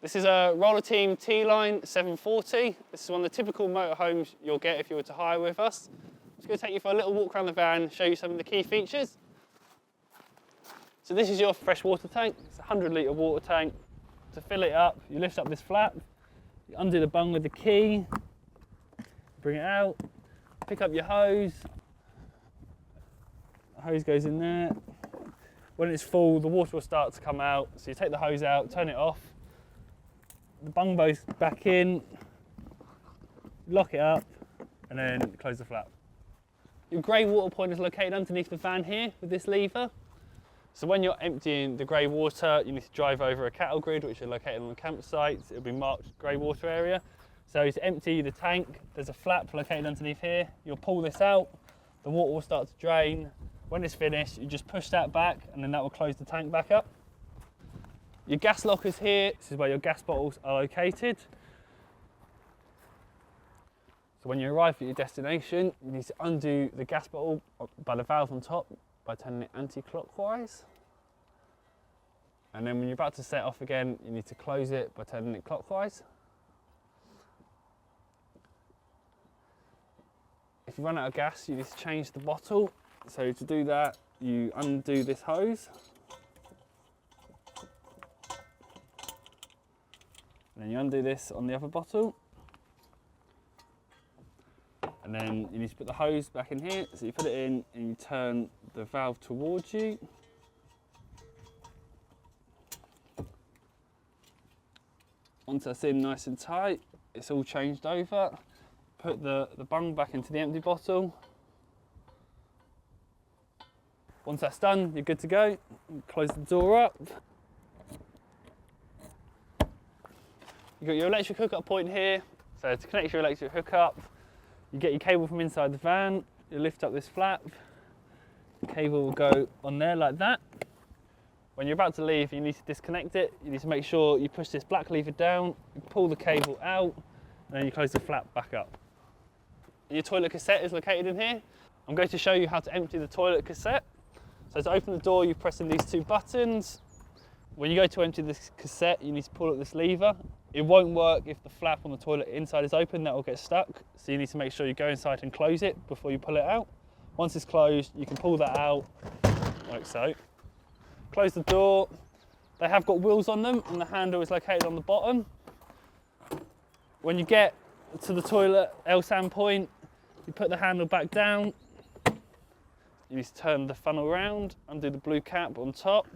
This is a Roller Team T-740. This is one of the typical motorhomes you'll get if you were to hire with us. I'm just going to take you for a little walk around the van, show you some of the key features. So this is your freshwater tank. It's a 100-litre water tank. To fill it up, you lift up this flap, you undo the bung with the key, bring it out, pick up your hose. The hose goes in there. When it's full, the water will start to come out. So you take the hose out, turn it off. The bung goes back in, lock it up, and then close the flap. Your grey water point is located underneath the van here with this lever. So when you're emptying the grey water, you need to drive over a cattle grid, which are located on the campsites. It'll be marked grey water area. So to empty the tank, there's a flap located underneath here. You'll pull this out, the water will start to drain. When it's finished, you just push that back, and then that will close the tank back up. Your gas lockers here, this is where your gas bottles are located. So when you arrive at your destination, you need to undo the gas bottle by the valve on top by turning it anti-clockwise. And then when you're about to set off again, you need to close it by turning it clockwise. If you run out of gas, you need to change the bottle. So to do that, you undo this hose. And then you undo this on the other bottle. And then you need to put the hose back in here. So you put it in and you turn the valve towards you. Once that's in nice and tight, it's all changed over. Put the bung back into the empty bottle. Once that's done, you're good to go. Close the door up. You've got your electric hookup point here. So to connect your electric hookup, you get your cable from inside the van, you lift up this flap, the cable will go on there like that. When you're about to leave, you need to disconnect it. You need to make sure you push this black lever down, you pull the cable out, and then you close the flap back up. Your toilet cassette is located in here. I'm going to show you how to empty the toilet cassette. So to open the door, you press in these two buttons. When you go to empty this cassette, you need to pull up this lever. It won't work if the flap on the toilet inside is open, that will get stuck. So you need to make sure you go inside and close it before you pull it out. Once it's closed, you can pull that out, like so. Close the door. They have got wheels on them and the handle is located on the bottom. When you get to the toilet L-SAM point, you put the handle back down. You need to turn the funnel around, undo the blue cap on top.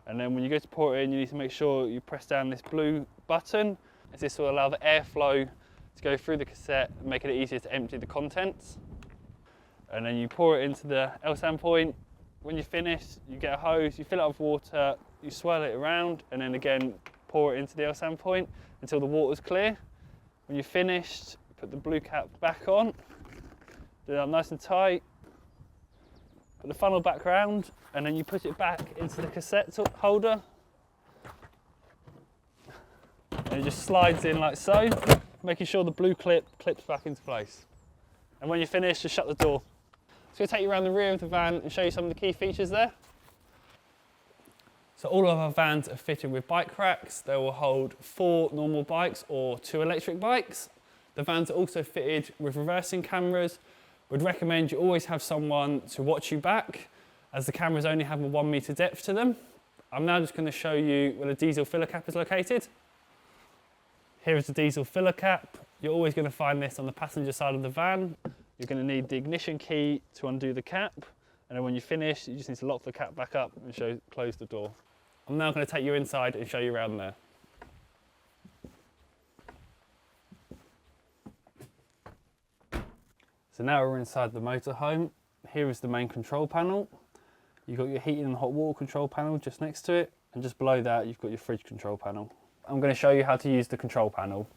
And then when you go to pour it in, you need to make sure you press down this blue button, as this will allow the airflow to go through the cassette and make it easier to empty the contents. And then you pour it into the L-SAM point. When you're finished, you get a hose, you fill it up with water, you swirl it around, and then again pour it into the L-SAM point until the water's clear. When you're finished, you put the blue cap back on, do that nice and tight. Put the funnel back round, and then you put it back into the cassette holder. And it just slides in like so, making sure the blue clip clips back into place. And when you're finished, just shut the door. So I'm going to take you around the rear of the van and show you some of the key features there. So all of our vans are fitted with bike racks. They will hold 4 normal bikes or 2 electric bikes. The vans are also fitted with reversing cameras. We'd recommend you always have someone to watch you back, as the cameras only have a 1 metre depth to them. I'm now just going to show you where the diesel filler cap is located. Here is the diesel filler cap. You're always going to find this on the passenger side of the van. You're going to need the ignition key to undo the cap, and then when you finish, you just need to lock the cap back up and close the door. I'm now going to take you inside and show you around there. So now we're inside the motorhome. Here is the main control panel. You've got your heating and hot water control panel just next to it, and just below that you've got your fridge control panel. I'm going to show you how to use the control panel.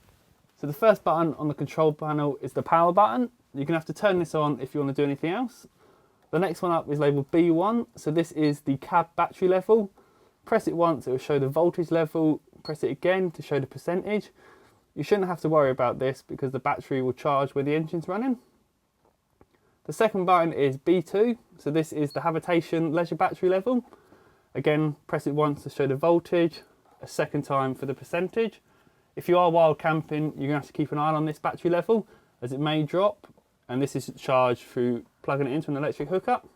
So the first button on the control panel is the power button. You're going to have to turn this on if you want to do anything else. The next one up is labelled B1, so this is the cab battery level. Press it once, it will show the voltage level. Press it again to show the percentage. You shouldn't have to worry about this because the battery will charge when the engine's running. The second button is B2, so this is the habitation leisure battery level. Again, press it once to show the voltage. a second time for the percentage. If you are wild camping, you're going to have to keep an eye on this battery level as it may drop, and this is charged through plugging it into an electric hookup.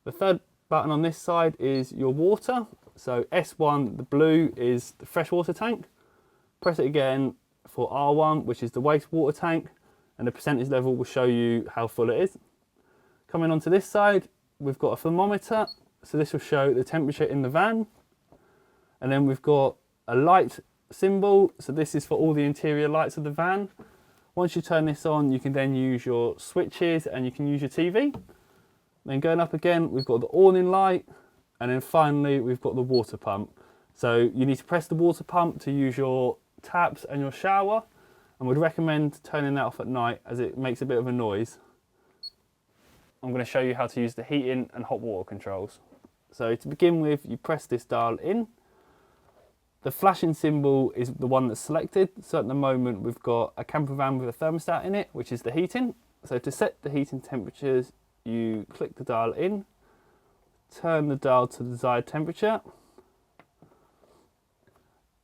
The third button on this side is your water. So S1, the blue, is the freshwater tank. Press it again for R1, which is the wastewater tank, and the percentage level will show you how full it is. Coming onto this side, we've got a thermometer, so this will show the temperature in the van. And then we've got a light symbol, so this is for all the interior lights of the van. Once you turn this on, you can then use your switches and you can use your TV. Then going up again, we've got the awning light, and then finally we've got the water pump. So you need to press the water pump to use your taps and your shower, and would recommend turning that off at night as it makes a bit of a noise. I'm going to show you how to use the heating and hot water controls. So to begin with, you press this dial in. The flashing symbol is the one that's selected. So at the moment we've got a camper van with a thermostat in it, which is the heating. So to set the heating temperatures, you click the dial in, turn the dial to the desired temperature.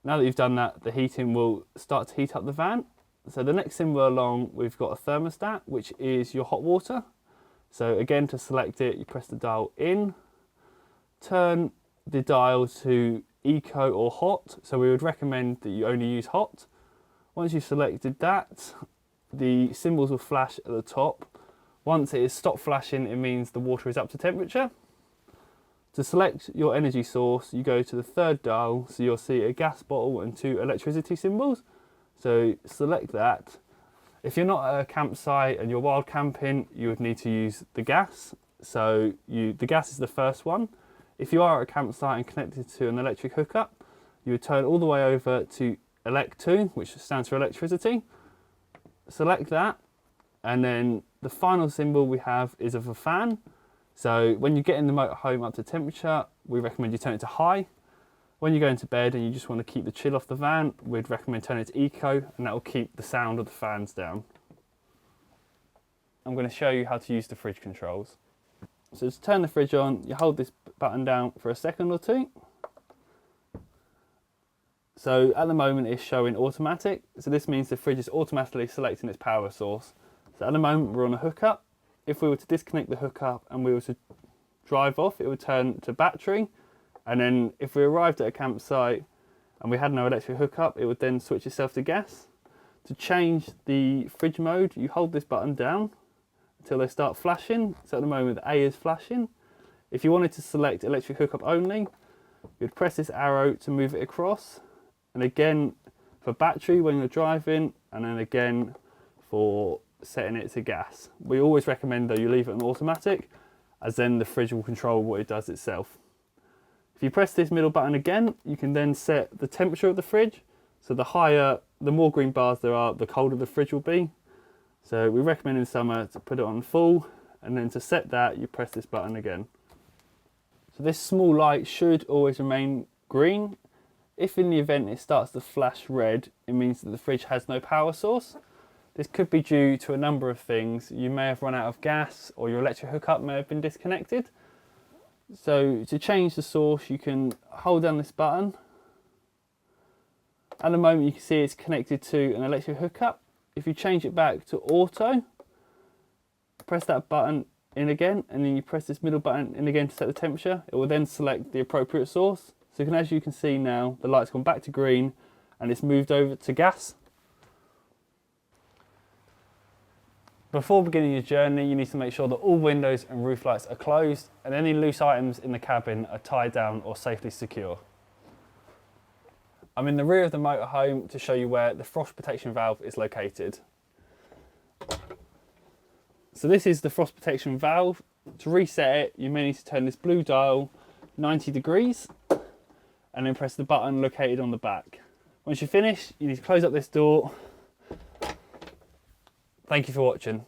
Now that you've done that, the heating will start to heat up the van. So the next symbol along, we've got a thermostat, which is your hot water. So again, to select it, you press the dial in, turn the dial to eco or hot. So we would recommend that you only use hot. Once you've selected that, the symbols will flash at the top. Once it is stopped flashing, it means the water is up to temperature. To select your energy source, you go to the third dial, so you'll see a gas bottle and 2 electricity symbols. So select that. If you're not at a campsite and you're wild camping, you would need to use the gas. So the gas is the first one. If you are at a campsite and connected to an electric hookup, you would turn all the way over to Elect 2, which stands for electricity. Select that, and then the final symbol we have is of a fan. So when you get in the motorhome up to temperature, we recommend you turn it to high. When you go into bed and you just want to keep the chill off the van, we'd recommend turning it to eco, and that will keep the sound of the fans down. I'm going to show you how to use the fridge controls. So to turn the fridge on, you hold this button down for a second or two. So at the moment it's showing automatic, so this means the fridge is automatically selecting its power source. So at the moment we're on a hookup. If we were to disconnect the hookup and we were to drive off, it would turn to battery. And then if we arrived at a campsite and we had no electric hookup, it would then switch itself to gas. To change the fridge mode, you hold this button down until they start flashing. So at the moment the A is flashing. If you wanted to select electric hookup only, you'd press this arrow to move it across. And again for battery when you're driving, and then again for setting it to gas. We always recommend though you leave it on automatic, as then the fridge will control what it does itself. If you press this middle button again, you can then set the temperature of the fridge. So the more green bars there are, the colder the fridge will be. So we recommend in summer to put it on full, and then to set that, you press this button again. So this small light should always remain green. If in the event it starts to flash red, it means that the fridge has no power source. This could be due to a number of things. You may have run out of gas, or your electric hookup may have been disconnected. So to change the source, you can hold down this button. At the moment you can see it's connected to an electric hookup. If you change it back to auto, press that button in again, and then you press this middle button in again to set the temperature. It will then select the appropriate source. So as you can see now, the light's gone back to green and it's moved over to gas. Before beginning your journey, you need to make sure that all windows and roof lights are closed and any loose items in the cabin are tied down or safely secure. I'm in the rear of the motorhome to show you where the frost protection valve is located. So this is the frost protection valve. To reset it, you may need to turn this blue dial 90 degrees and then press the button located on the back. Once you finish, you need to close up this door. Thank you for watching.